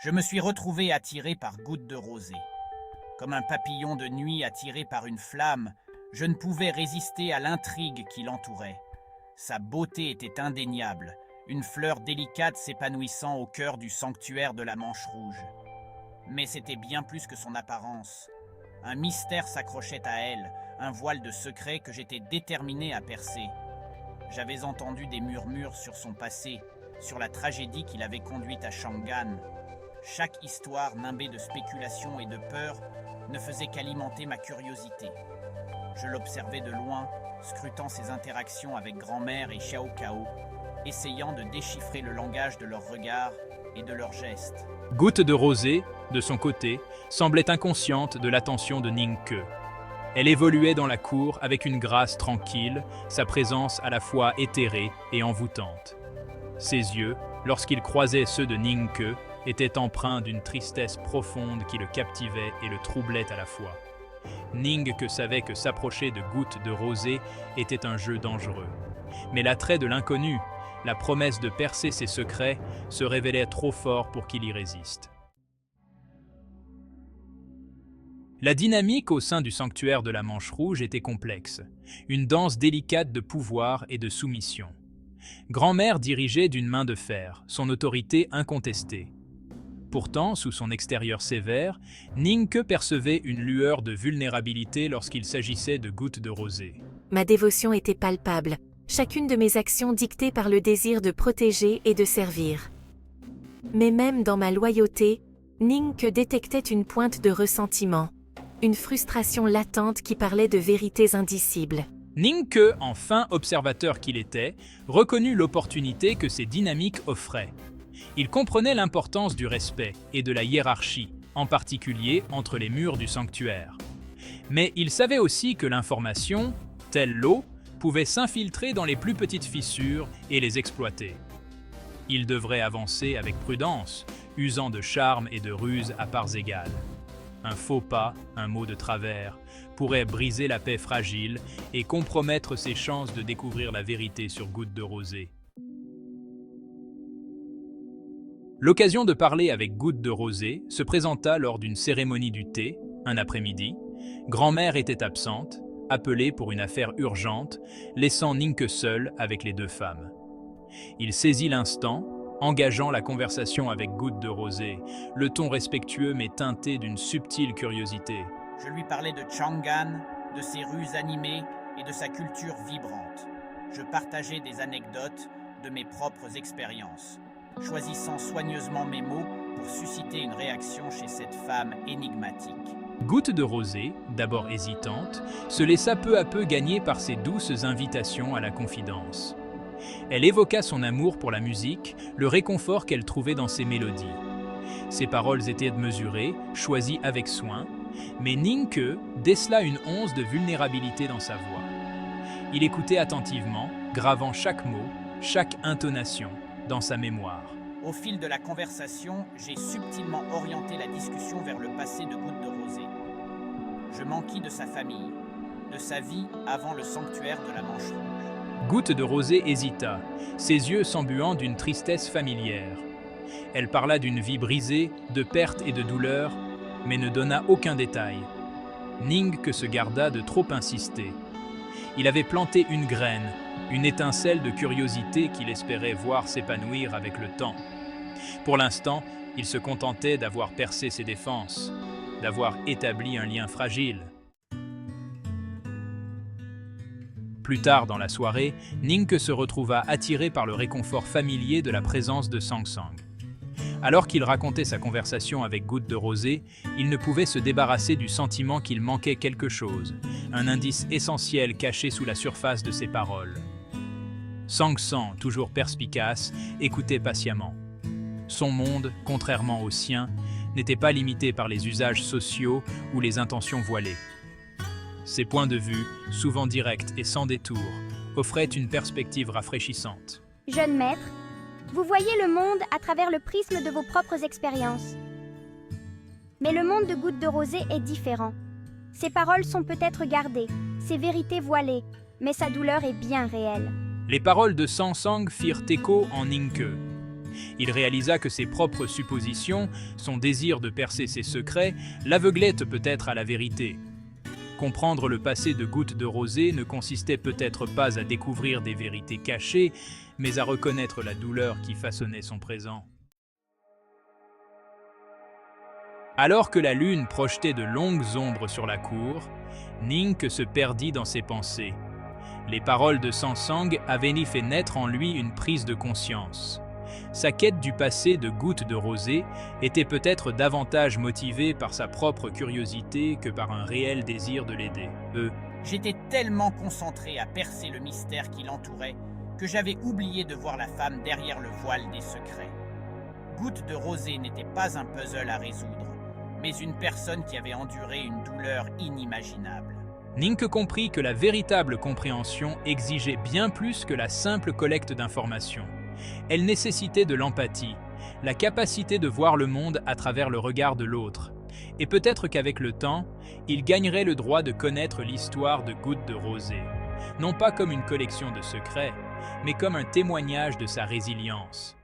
Je me suis retrouvé attiré par gouttes de rosée. Comme un papillon de nuit attiré par une flamme, je ne pouvais résister à l'intrigue qui l'entourait. Sa beauté était indéniable, une fleur délicate s'épanouissant au cœur du sanctuaire de la Manche Rouge. Mais c'était bien plus que son apparence. Un mystère s'accrochait à elle, un voile de secret que j'étais déterminé à percer. J'avais entendu des murmures sur son passé, sur la tragédie qui l'avait conduite à Chang'an. Chaque histoire nimbée de spéculation et de peur ne faisait qu'alimenter ma curiosité. Je l'observais de loin, scrutant ses interactions avec grand-mère et Xiao Cao, essayant de déchiffrer le langage de leurs regards et de leurs gestes. Goutte de rosée, de son côté, semblait inconsciente de l'attention de Ning Ke. Elle évoluait dans la cour avec une grâce tranquille, sa présence à la fois éthérée et envoûtante. Ses yeux, lorsqu'ils croisaient ceux de Ning Ke, étaient empreints d'une tristesse profonde qui le captivait et le troublait à la fois. Ning Ke savait que s'approcher de Goutte de rosée était un jeu dangereux. Mais l'attrait de l'inconnu, la promesse de percer ses secrets, se révélait trop fort pour qu'il y résiste. La dynamique au sein du sanctuaire de la Manche Rouge était complexe, une danse délicate de pouvoir et de soumission. Grand-mère dirigeait d'une main de fer, son autorité incontestée. Pourtant, sous son extérieur sévère, Ning Ke percevait une lueur de vulnérabilité lorsqu'il s'agissait de Goutte de rosée. Ma dévotion était palpable, chacune de mes actions dictée par le désir de protéger et de servir. Mais même dans ma loyauté, Ning Ke détectait une pointe de ressentiment, une frustration latente qui parlait de vérités indicibles. Ning Ke, en fin observateur qu'il était, reconnut l'opportunité que ces dynamiques offraient. Il comprenait l'importance du respect et de la hiérarchie, en particulier entre les murs du sanctuaire. Mais il savait aussi que l'information, telle l'eau, pouvait s'infiltrer dans les plus petites fissures et les exploiter. Il devrait avancer avec prudence, usant de charme et de ruse à parts égales. Un faux pas, un mot de travers, pourrait briser la paix fragile et compromettre ses chances de découvrir la vérité sur Goutte de rosée. L'occasion de parler avec Goutte de rosée se présenta lors d'une cérémonie du thé, un après-midi. Grand-mère était absente, appelée pour une affaire urgente, laissant Ning Ke seul avec les deux femmes. Il saisit l'instant, engageant la conversation avec Goutte de rosée, le ton respectueux mais teinté d'une subtile curiosité. Je lui parlais de Chang'an, de ses rues animées et de sa culture vibrante. Je partageais des anecdotes de mes propres expériences, choisissant soigneusement mes mots pour susciter une réaction chez cette femme énigmatique. Goutte de rosée, d'abord hésitante, se laissa peu à peu gagner par ses douces invitations à la confidence. Elle évoqua son amour pour la musique, le réconfort qu'elle trouvait dans ses mélodies. Ses paroles étaient mesurées, choisies avec soin, mais Ning Ke décela une once de vulnérabilité dans sa voix. Il écoutait attentivement, gravant chaque mot, chaque intonation dans sa mémoire. Au fil de la conversation, j'ai subtilement orienté la discussion vers le passé de Goutte de rosée. Je m'enquis de sa famille, de sa vie avant le sanctuaire de la Manche Rouge. Goutte de rosée hésita, ses yeux s'embuant d'une tristesse familière. Elle parla d'une vie brisée, de pertes et de douleurs, mais ne donna aucun détail. Ning Ke se garda de trop insister. Il avait planté une graine, une étincelle de curiosité qu'il espérait voir s'épanouir avec le temps. Pour l'instant, il se contentait d'avoir percé ses défenses, d'avoir établi un lien fragile. Plus tard dans la soirée, Ning Ke se retrouva attiré par le réconfort familier de la présence de Sang Sang. Alors qu'il racontait sa conversation avec Goutte de rosée, il ne pouvait se débarrasser du sentiment qu'il manquait quelque chose, un indice essentiel caché sous la surface de ses paroles. Sang Sang, toujours perspicace, écoutait patiemment. Son monde, contrairement au sien, n'était pas limité par les usages sociaux ou les intentions voilées. Ses points de vue, souvent directs et sans détour, offraient une perspective rafraîchissante. Jeune maître, vous voyez le monde à travers le prisme de vos propres expériences. Mais le monde de Goutte de rosée est différent. Ses paroles sont peut-être gardées, ses vérités voilées, mais sa douleur est bien réelle. Les paroles de Sang Sang firent écho en Ning Ke. Il réalisa que ses propres suppositions, son désir de percer ses secrets, l'aveuglaient peut-être à la vérité. Comprendre le passé de Goutte de Rosée ne consistait peut-être pas à découvrir des vérités cachées, mais à reconnaître la douleur qui façonnait son présent. Alors que la lune projetait de longues ombres sur la cour, Nink se perdit dans ses pensées. Les paroles de Sansang avaient fait naître en lui une prise de conscience. Sa quête du passé de Goutte de Rosée était peut-être davantage motivée par sa propre curiosité que par un réel désir de l'aider. J'étais tellement concentré à percer le mystère qui l'entourait que j'avais oublié de voir la femme derrière le voile des secrets. Goutte de Rosée n'était pas un puzzle à résoudre, mais une personne qui avait enduré une douleur inimaginable. Nink comprit que la véritable compréhension exigeait bien plus que la simple collecte d'informations. Elle nécessitait de l'empathie, la capacité de voir le monde à travers le regard de l'autre. Et peut-être qu'avec le temps, il gagnerait le droit de connaître l'histoire de Goutte de Rosée, non pas comme une collection de secrets, mais comme un témoignage de sa résilience.